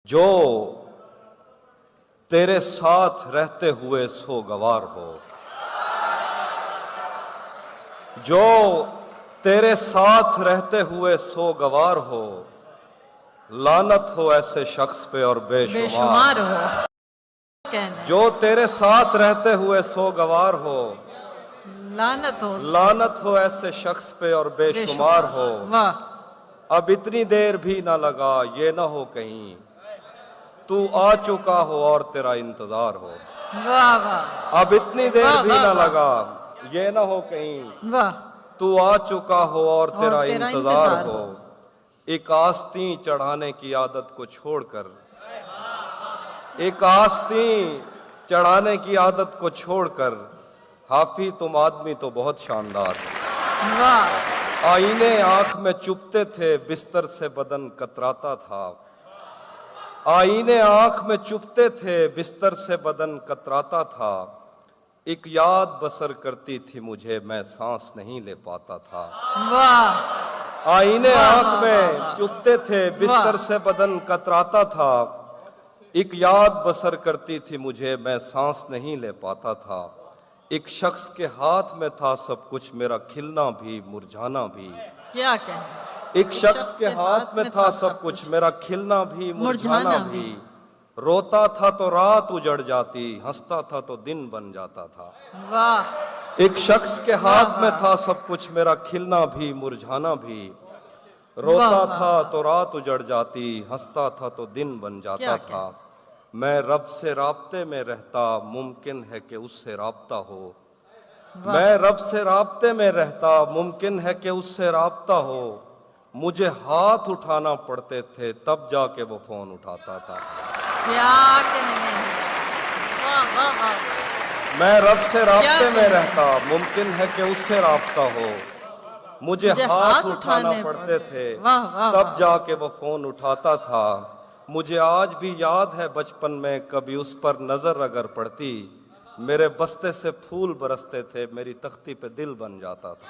جو तेरे साथ रहते हुए सोगवार हो, जो तेरे साथ रहते हुए सोगवार हो, लानत हो ऐसे शख्स पे और बेशुमार हो जो तेरे साथ रहते हुए सोगवार हो, लानत हो ऐसे शख्स पे और बेशुमार हो। वाह अब इतनी देर भी ना लगा, ये ना हो कहीं तू आ चुका हो और तेरा इंतजार हो। वाह वाह अब इतनी देर भी ना लगा, ये ना हो कहीं वाह तू आ चुका हो और तेरा तेरा इंतजार इंतजार हो। एक आस्तीं चढ़ाने की आदत को छोड़कर, एक आस्तीं चढ़ाने की आदत को छोड़कर, हाफी तुम आदमी तो बहुत शानदार हो। वाह आईने आंख में चुभते थे, बिस्तर से बदन कतराता था। आईने आंख में चुभते थे, बिस्तर से बदन कतराता था। एक याद बसर करती थी मुझे, मैं सांस नहीं ले पाता था। वाह आईने आंख में वाह। चुभते थे, बिस्तर से बदन कतराता था। एक याद बसर करती थी मुझे, मैं सांस नहीं ले पाता था। एक शख्स के हाथ में था सब कुछ, मेरा खिलना भी मुरझाना भी। क्या कहना, एक शख्स के हाथ में था सब कुछ, मेरा खिलना भी मुरझाना भी। रोता था तो रात उजड़ जाती, हंसता था तो दिन बन जाता था। वाह एक शख्स के हाथ में था सब कुछ, मेरा खिलना भी मुरझाना भी। रोता था तो रात उजड़ जाती, हंसता था तो दिन बन जाता था। मैं रब से राब्ते में रहता, मुमकिन है कि उससे राब्ता हो। मैं रब से राब्ते में रहता, मुमकिन है कि उससे राब्ता हो। मुझे हाथ उठाना पड़ते थे, तब जाके वो फोन उठाता था। क्या कहने हैं। वाह वाह वाह। मैं रब से राब्ते में रहता, मुमकिन है कि उससे राब्ता हो। मुझे हाथ उठाना पड़ते थे, तब जाके वो फोन उठाता था। मुझे आज भी याद है बचपन में, कभी उस पर नजर अगर पड़ती, मेरे बस्ते से फूल बरसते थे, मेरी तख्ती पे दिल बन जाता था।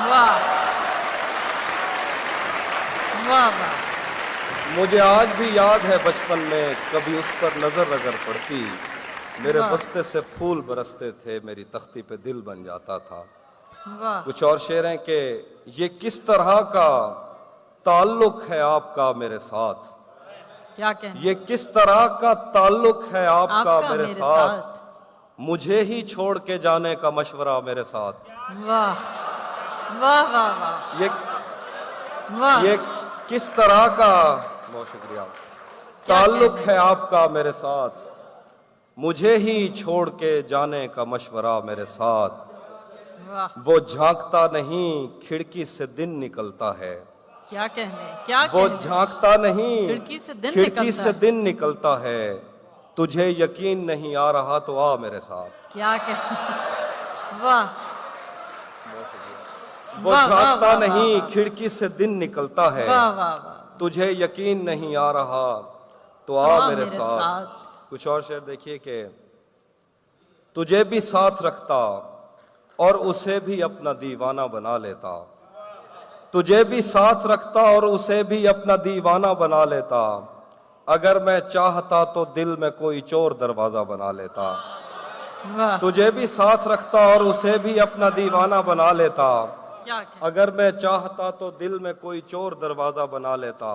वाह वाह वाह। मुझे आज भी याद है बचपन में, कभी उस पर नजर अगर पड़ती, मेरे बस्ते से फूल बरसते थे, मेरी तख्ती पे दिल बन जाता था। वाह। कुछ और शेर हैं कि ये किस तरह का ताल्लुक है आपका मेरे साथ। क्या कहना, ये किस तरह का ताल्लुक है आपका मेरे साथ। मुझे ही छोड़ के जाने का मशवरा मेरे साथ। वाह वाह वाह वाह। ये किस तरह का, बहुत शुक्रिया, ताल्लुक है आपका मेरे साथ। मुझे ही छोड़ के जाने का मशवरा मेरे साथ। वाह। वो झांकता नहीं, खिड़की से दिन निकलता है। क्या कहने, क्या वो कहने? झांकता नहीं, खिड़की से दिन निकलता है। तुझे यकीन नहीं आ रहा तो आ मेरे साथ। क्या कहने। वाह। वो झांकता नहीं, खिड़की से दिन निकलता है। वाह वाह वाह। तुझे यकीन नहीं आ रहा तो आ मेरे साथ। कुछ और शेर देखिए कि तुझे भी साथ रखता और उसे भी अपना दीवाना बना लेता। तुझे भी साथ रखता और उसे भी अपना दीवाना बना लेता। अगर मैं चाहता तो दिल में कोई चोर दरवाजा बना लेता। तुझे भी साथ रखता और उसे भी अपना दीवाना बना लेता। अगर मैं चाहता तो दिल में कोई चोर दरवाजा बना लेता।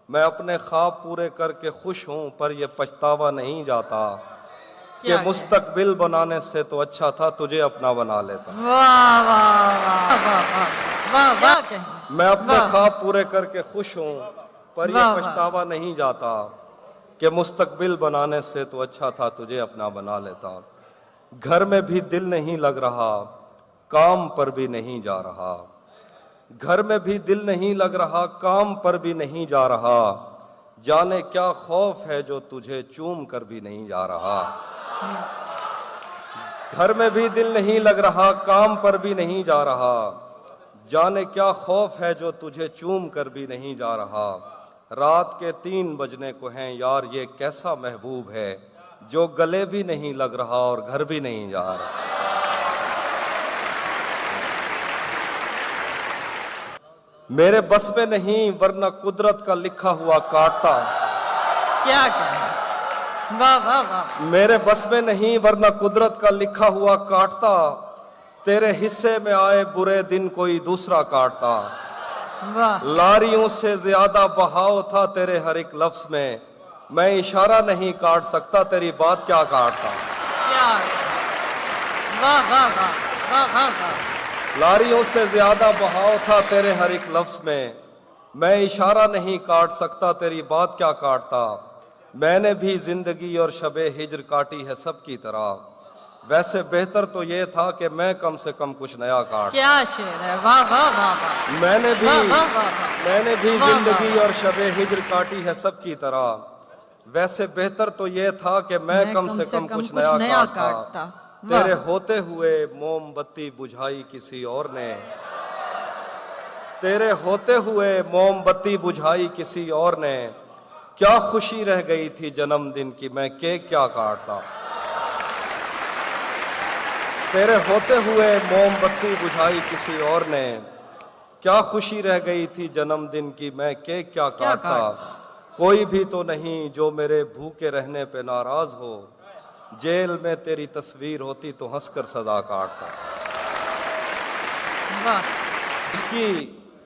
मैं अपने ख्वाब पूरे करके खुश हूं, पर यह पछतावा नहीं जाता कि मुस्तकबिल बनाने से तो अच्छा था तुझे अपना बना लेता। वाह वाह वाह वाह वाह। मैं अपने ख्वाब पूरे करके खुश हूं, पर यह पछतावा नहीं जाता कि मुस्तकबिल बनाने से तो अच्छा था तुझे अपना बना लेता। घर में भी दिल नहीं लग रहा, काम पर भी नहीं जा रहा। घर में भी दिल नहीं लग रहा, काम पर भी नहीं जा रहा। जाने क्या खौफ है जो तुझे चूम कर भी नहीं जा रहा। घर में भी दिल नहीं लग रहा, काम पर भी नहीं जा रहा। जाने क्या खौफ है जो तुझे चूम कर भी नहीं जा रहा। रात के 3 बजने को हैं यार, ये कैसा महबूब है जो गले भी नहीं लग रहा और घर भी नहीं जा रहा। मेरे बस में नहीं, वरना कुदरत का लिखा हुआ काटता। क्या कहें, वाह वाह वाह, मेरे बस में नहीं वरना कुदरत का लिखा हुआ काटता, तेरे हिस्से में आए बुरे दिन कोई दूसरा काटता। वाह लारियों से ज्यादा बहाव था तेरे हर एक लफ्ज में, मैं इशारा नहीं काट सकता तेरी बात क्या काटता। क्या, वाह वाह वाह वाह वाह वाह, लारियों से ज्यादा बहाव था तेरे हर एक लफ्ज में, मैं इशारा नहीं काट सकता तेरी बात क्या काटता। मैंने भी जिंदगी और शबे हिज्र काटी है सबकी तरह, वैसे बेहतर तो ये था कि मैं कम से कम कुछ नया काट। क्या शेर है, वाह वाह वाह वाह, मैंने भी वाह वाह वाह वाह, मैंने भी वाह, जिंदगी वाह। और शबे हिज्र काटी है सबकी तरह, वैसे बेहतर तो ये था कि मैं कम से कम कुछ नया काटता। तेरे होते हुए मोमबत्ती बुझाई किसी और ने, तेरे होते हुए मोमबत्ती बुझाई किसी और ने, क्या खुशी रह गई थी जन्मदिन की मैं केक क्या काटता। तेरे होते हुए मोमबत्ती बुझाई किसी और ने, क्या खुशी रह गई थी जन्मदिन की मैं केक क्या काटता। कोई भी तो नहीं जो मेरे भूखे रहने पे नाराज हो, जेल में तेरी तस्वीर होती तो हंसकर सजा काटता। वाह, उसकी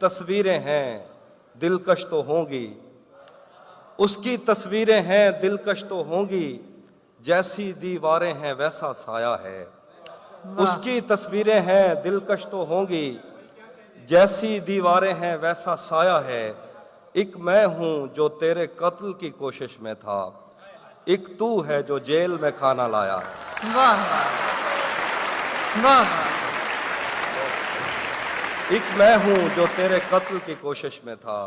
तस्वीरें हैं दिलकश तो होंगी, उसकी तस्वीरें हैं दिलकश तो होंगी, जैसी दीवारें हैं वैसा साया है। उसकी तस्वीरें हैं दिलकश तो होंगी, जैसी दीवारें हैं वैसा साया है। एक मैं हूं जो तेरे कत्ल की कोशिश में था, एक तू है जो जेल में खाना लाया है। वाह वाह वाह, एक मैं हूं जो तेरे कत्ल की कोशिश में था,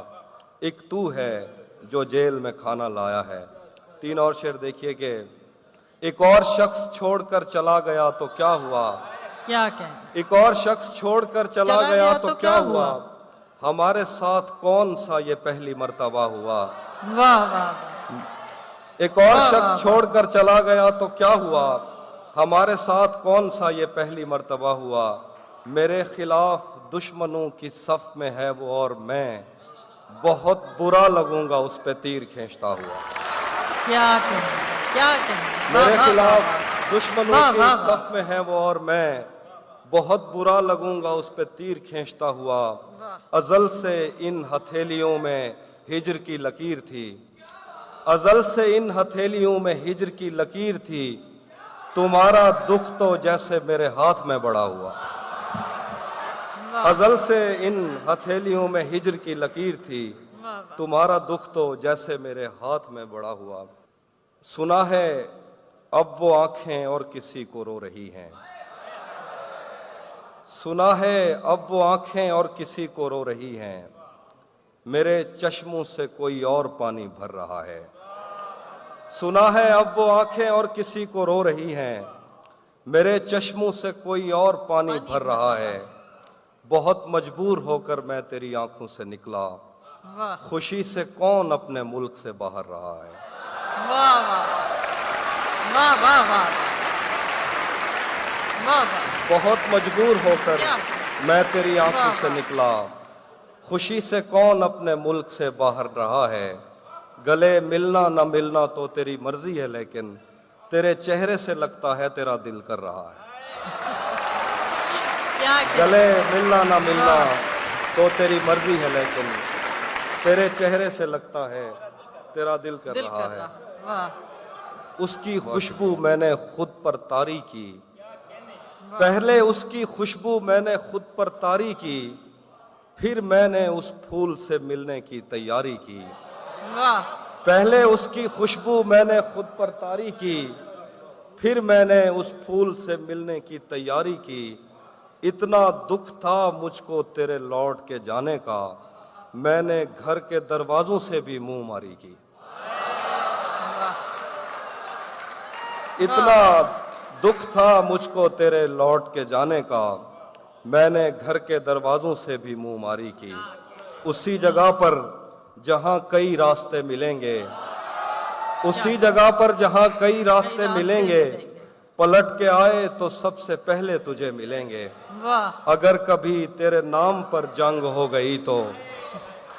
एक तू है जो जेल में खाना लाया है। तीन और शेर देखिए कि एक और शख्स छोड़कर चला गया तो क्या हुआ, क्या कहें, एक और शख्स छोड़कर चला गया तो क्या हुआ, हमारे साथ कौन सा ये पहली मर्तबा हुआ। वाह वाह, एक और शख्स छोड़कर चला गया तो क्या हुआ, हमारे साथ कौन सा ये पहली मर्तबा हुआ। मेरे खिलाफ दुश्मनों की सफ में है वो और मैं, बहुत बुरा लगूंगा उस पे तीर खींचता हुआ। क्या कहें, क्या कहें, मेरे वाह, खिलाफ वाह, दुश्मनों वाह, की वाह, सफ में है वो और मैं, बहुत बुरा लगूंगा उस पे तीर खींचता हुआ। अजल से इन हथेलियों में हिज्र की लकीर थी, अजल से इन हथेलियों में हिज्र की लकीर थी, तुम्हारा दुख तो जैसे मेरे हाथ में बड़ा हुआ। अजल से इन हथेलियों में हिज्र की लकीर थी, तुम्हारा दुख तो जैसे मेरे हाथ में बड़ा हुआ। सुना है अब वो आंखें और किसी को रो रही हैं, सुना है अब वो आंखें और किसी को रो रही हैं, मेरे चश्मों से कोई और पानी भर रहा है। सुना है अब वो आंखें और किसी को रो रही हैं, मेरे चश्मों से कोई और पानी भर रहा है। बहुत मजबूर होकर मैं तेरी आंखों से निकला, वाह खुशी से कौन अपने मुल्क से बाहर रहा है। वाह वाह वाह वाह वाह, बहुत मजबूर होकर मैं तेरी आंखों से निकला, खुशी से कौन अपने मुल्क से बाहर रहा है। गले मिलना न मिलना तो तेरी मर्जी है, लेकिन तेरे चेहरे से लगता है तेरा दिल कर रहा है। गले मिलना ना मिलना तो तेरी मर्जी है, लेकिन तेरे चेहरे से लगता है तेरा दिल कर रहा है। वाह, उसकी खुशबू मैंने खुद पर तारी की, पहले उसकी खुशबू मैंने खुद पर तारी की, फिर मैंने उस फूल से मिलने की तैयारी की। वाह, पहले उसकी खुशबू मैंने खुद पर तारी की, फिर मैंने उस फूल से मिलने की तैयारी की। इतना दुख था मुझको तेरे लौट के जाने का, मैंने घर के दरवाजों से भी मुंह मारी की। इतना दुख था मुझको तेरे लौट के जाने का, मैंने घर के दरवाजों से भी मुंह मारी की। उसी जगह पर जहां कई रास्ते मिलेंगे, उसी जगह पर जहां कई रास्ते मिलेंगे, पलट के आए तो सबसे पहले तुझे मिलेंगे। वाह, अगर कभी तेरे नाम पर जंग हो गई तो,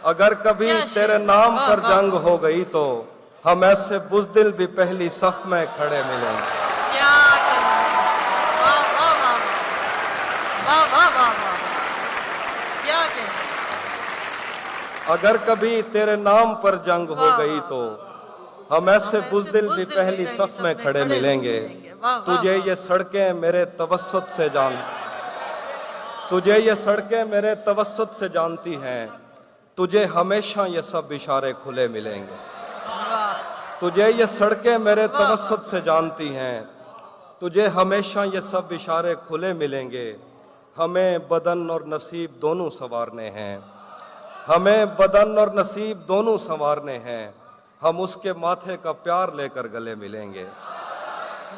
अगर कभी तेरे नाम पर जंग हो गई तो, हम ऐसे बुज़दिल भी पहली सफ में खड़े मिलेंगे। क्या कहें, वाह वाह वाह वाह वाह वाह वाह वाह, क्या कहें, अगर कभी तेरे नाम पर जंग हो वाह, गई वाह, तो हम ऐसे हम ऐसे बुज़दिल भी बुज़दिल पहली सफ में खड़े मिलेंगे। वाह, वाह, तुझे वाह। ये सड़कें मेरे तवस्सुत से जान, तुझे ये सड़कें मेरे तवस्सुत से जानती हैं, तुझे हमेशा ये सब इशारे खुले मिलेंगे। वाह, तुझे ये सड़कें मेरे वाह। तवस्सुत से जानती हैं, तुझे हमेशा ये सब इशारे खुले मिलेंगे। हमें बदन और नसीब दोनों संवारने हैं, हमें बदन और नसीब दोनों संवारने हैं। हम उसके माथे का प्यार लेकर गले मिलेंगे।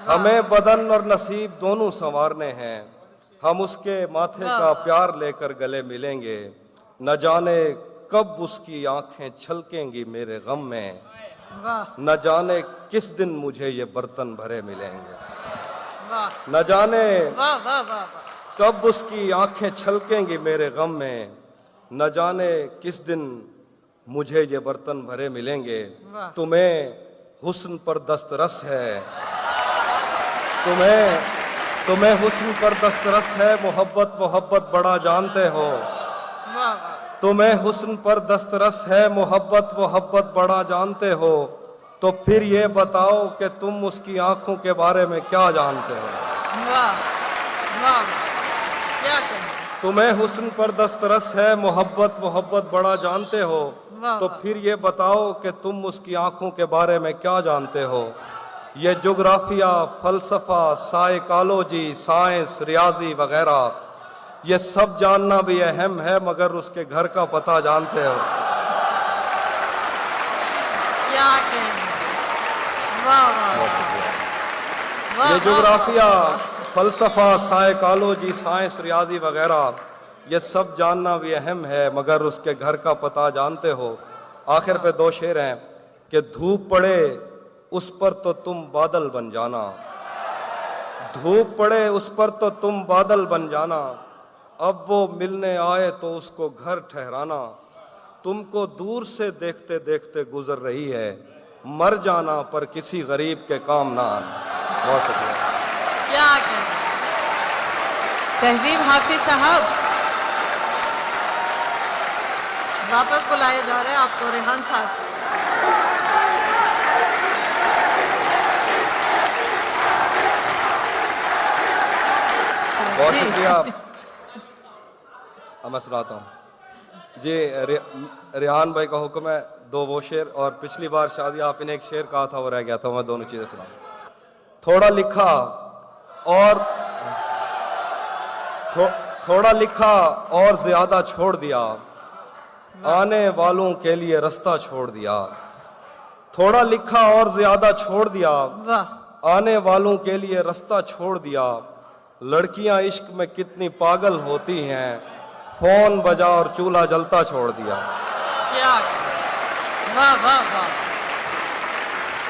हमें बदन और नसीब दोनों संवारने हैं, हम उसके माथे का प्यार लेकर गले मिलेंगे। न जाने कब उसकी आंखें छलकेंगी मेरे गम में, वाह, न जाने किस दिन मुझे ये बर्तन भरे मिलेंगे। वाह, न जाने वाह, वाह, वाह, वाह। कब उसकी आंखें छलकेंगी मेरे गम में, न जाने किस दिन मुझे ये बर्तन भरे मिलेंगे। वाह। तुम्हें हुस्न पर दस्तरस है, तुम्हें हुस्न पर दस्तरस है, मोहब्बत मोहब्बत बड़ा जानते हो। वाह, वाह, तुम्हें हुस्न पर दस्तरस है, मोहब्बत मोहब्बत बड़ा जानते हो। तो फिर ये बताओ कि तुम उसकी आंखों के बारे में क्या जानते हो। वाह, वाह, क्या कहें, तुम्हें हुस्न पर दस्तरस है, मोहब्बत मोहब्बत बड़ा जानते हो। वाह, तो वाह। फिर ये बताओ कि तुम उसकी आंखों के बारे में क्या जानते हो। ये जोग्राफिया, फलसफा, साइकोलॉजी, साइंस, रियाजी वगैरह, ये सब जानना भी अहम है, मगर उसके घर का पता जानते हो। क्या कहें, वाह, वाह, वाह, ये वाह, जोग्राफिया, वाह, फलसफा, साइकोलॉजी, साइंस, रियाजी वगैरह, ये सब जानना भी अहम है, मगर उसके घर का पता जानते हो। आखिर पे दो शेर हैं कि धूप पड़े उस पर तो तुम बादल बन जाना, धूप पड़े उस पर तो तुम बादल बन जाना। अब वो मिलने आए तो उसको घर ठहराना, तुमको दूर से देखते देखते गुजर रही है, मर जाना पर किसी गरीब के काम ना आना। बहुत शुक्रिया। क्या कहें, तहजीब हाफिज साहब वापस बुलाए जा रहे हैं आपको, रेहान साहब। बहुत जी। शुक्रिया। अब मैं सुनाता हूँ जी। रेहान भाई का हुक्म है, दो वो शेर, और पिछली बार शादी आपने एक शेर कहा था वो रह गया था, मैं दोनों चीजें सुना। थोड़ा लिखा और थोड़ा लिखा और ज्यादा छोड़ दिया, आने वालों के लिए रास्ता छोड़ दिया। थोड़ा लिखा और ज्यादा छोड़ दिया, वाह, आने वालों के लिए रास्ता छोड़ दिया। लड़कियां इश्क में कितनी पागल होती हैं, फोन बजा और चूल्हा जलता छोड़ दिया। क्या कहें, वाह, वाह, वाह,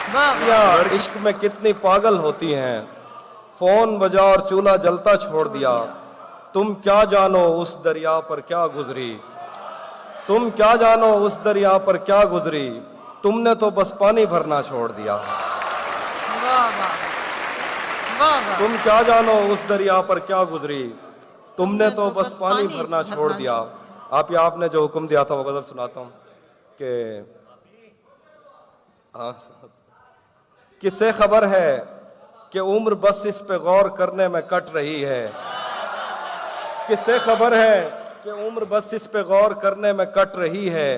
वाह, वाह, लड़कियां इश्क में कितनी पागल होती हैं, फोन बजा और चूल्हा जलता छोड़ दिया। तुम क्या जानो उस दरिया पर क्या गुजरी, तुम क्या जानो उस दरिया पर क्या गुजरी, तुमने तो बस पानी भरना छोड़ दिया। वाह, वाह, वाह, वाह। तुम क्या जानो उस दरिया पर क्या गुजरी, तुमने तो बस पानी भरना छोड़ दिया। आप या आपने जो हुक्म दिया था वो गजल सुनाता हूँ कि हाँ, किससे खबर है कि उम्र बस इस पे गौर करने में कट रही है, किससे खबर है कि उम्र बस इस पे गौर करने में कट रही है,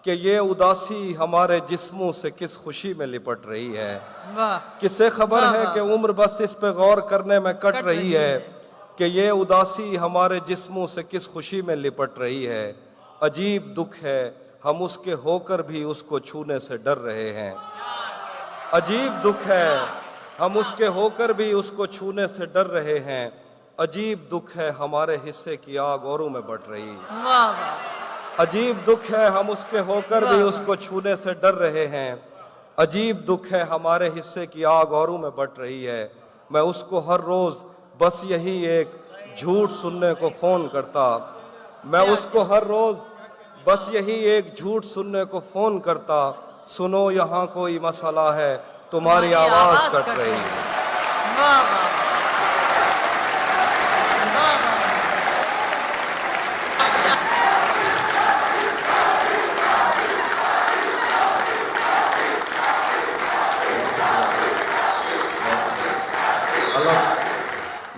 कि ये उदासी हमारे जिस्मों से किस खुशी में लिपट रही है। वाह, किससे खबर वाह, है वाह। कि उम्र बस इस पे गौर करने में कट कट रही रही है, है। कि ये उदासी हमारे जिस्मों से किस खुशी में लिपट रही है। अजीब दुख है हम उसके होकर भी उसको छूने से डर रहे हैं, अजीब दुख है हम उसके होकर भी उसको छूने से डर रहे हैं। अजीब दुख है हमारे हिस्से की आग औरों में बढ़ रही है, वाह, वाह, अजीब दुख है हम उसके होकर भी वाह। उसको छूने से डर रहे हैं। अजीब दुख है हमारे हिस्से की आग औरों में बढ़ रही है। मैं उसको हर रोज बस यही एक झूठ सुनने को फोन करता, मैं उसको हर रोज बस यही एक झूठ सुनने को फोन करता, सुनो यहाँ कोई मसला है, तुम्हारी आवाज कट रही है। वाह वाह वाह वाह।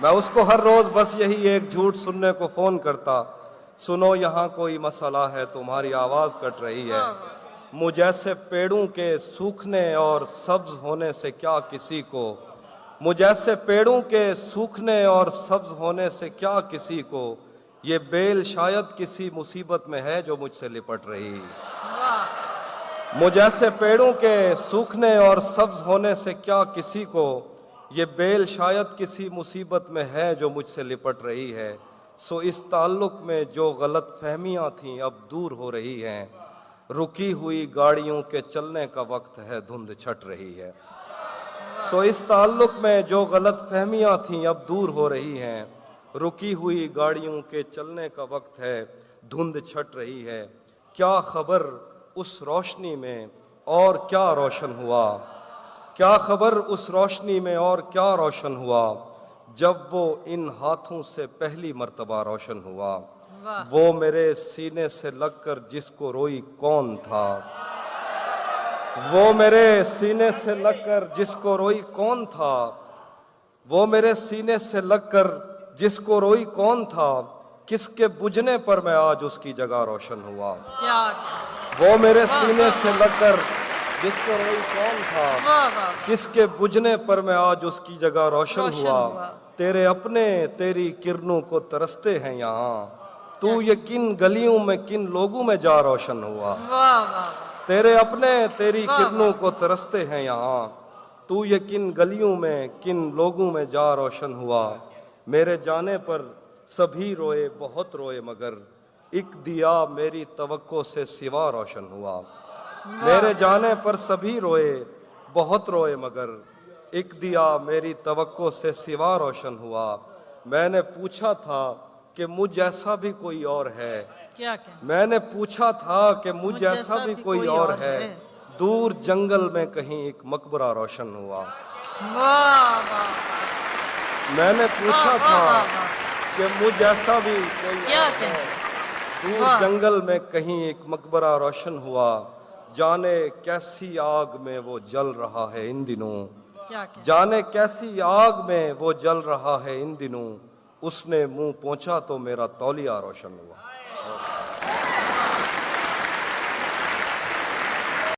मैं उसको हर रोज बस यही एक झूठ सुनने को फोन करता, सुनो यहाँ कोई मसला है, तुम्हारी आवाज कट रही है। मुझ जैसे पेड़ों के सूखने और सब्ज होने से क्या किसी को, मुझ जैसे पेड़ों के सूखने और सब्ज होने से क्या किसी को, ये बेल शायद किसी मुसीबत में है जो मुझसे लिपट रही। वाह मुझ जैसे पेड़ों के सूखने और सब्ज होने से क्या किसी को, ये बेल शायद किसी मुसीबत में है जो मुझसे लिपट रही है। सो इस ताल्लुक में जो गलत फहमियाँ थीं अब दूर हो रही हैं, रुकी हुई गाड़ियों के चलने का वक्त है, धुंध छट रही है। सो इस ताल्लुक में जो गलत फहमियाँ थीं अब दूर हो रही हैं, रुकी हुई गाड़ियों के चलने का वक्त है, धुंध छट रही है। क्या खबर उस रोशनी में और क्या रोशन हुआ, क्या खबर उस रोशनी में और क्या रोशन हुआ, जब वो इन हाथों से पहली मर्तबा रोशन हुआ। वाह वो मेरे सीने से लगकर जिसको रोई कौन था, वो मेरे सीने से लगकर जिसको रोई कौन था, वो मेरे सीने से लगकर जिसको रोई कौन था, किसके बुझने पर मैं आज उसकी जगह रोशन हुआ। क्या वो मेरे सीने से लगकर जिसको रोई कौन था, वाह वाह किसके बुझने पर मैं आज उसकी जगह रोशन रोशन हुआ। हुआ। तेरे अपने तेरी किरणों को तरसते हैं यहाँ, तू ये किन गलियों में किन लोगों में जा रोशन हुआ। वाह वाह तेरे अपने तेरी वाह, किरणों को तरसते हैं यहाँ, तू ये किन गलियों में किन लोगों में जा रोशन हुआ। मेरे जाने पर सभी रोए बहुत रोए मगर एक दिया मेरी तवक्को से सिवा रोशन हुआ। मेरे जाने पर सभी रोए बहुत रोए मगर एक दिया मेरी तवक्को से सिवा रोशन हुआ। मैंने पूछा था कि मुझ जैसा भी कोई और है, क्या क्या मैंने पूछा था कि मुझ जैसा भी कोई और है, दूर जंगल में कहीं एक मकबरा रोशन हुआ। वाह वाह मैंने पूछा वाह, था वाह, वाह। कि मुझ जैसा भी कोई क्या और क्या है, दूर वाह। जंगल में कहीं एक मकबरा रोशन हुआ। जाने कैसी आग में वो जल रहा है इन दिनों, क्या क्या जाने कैसी आग में वो जल रहा है इन दिनों, उसने मुंह पहुंचा तो मेरा तौलिया रोशन हुआ।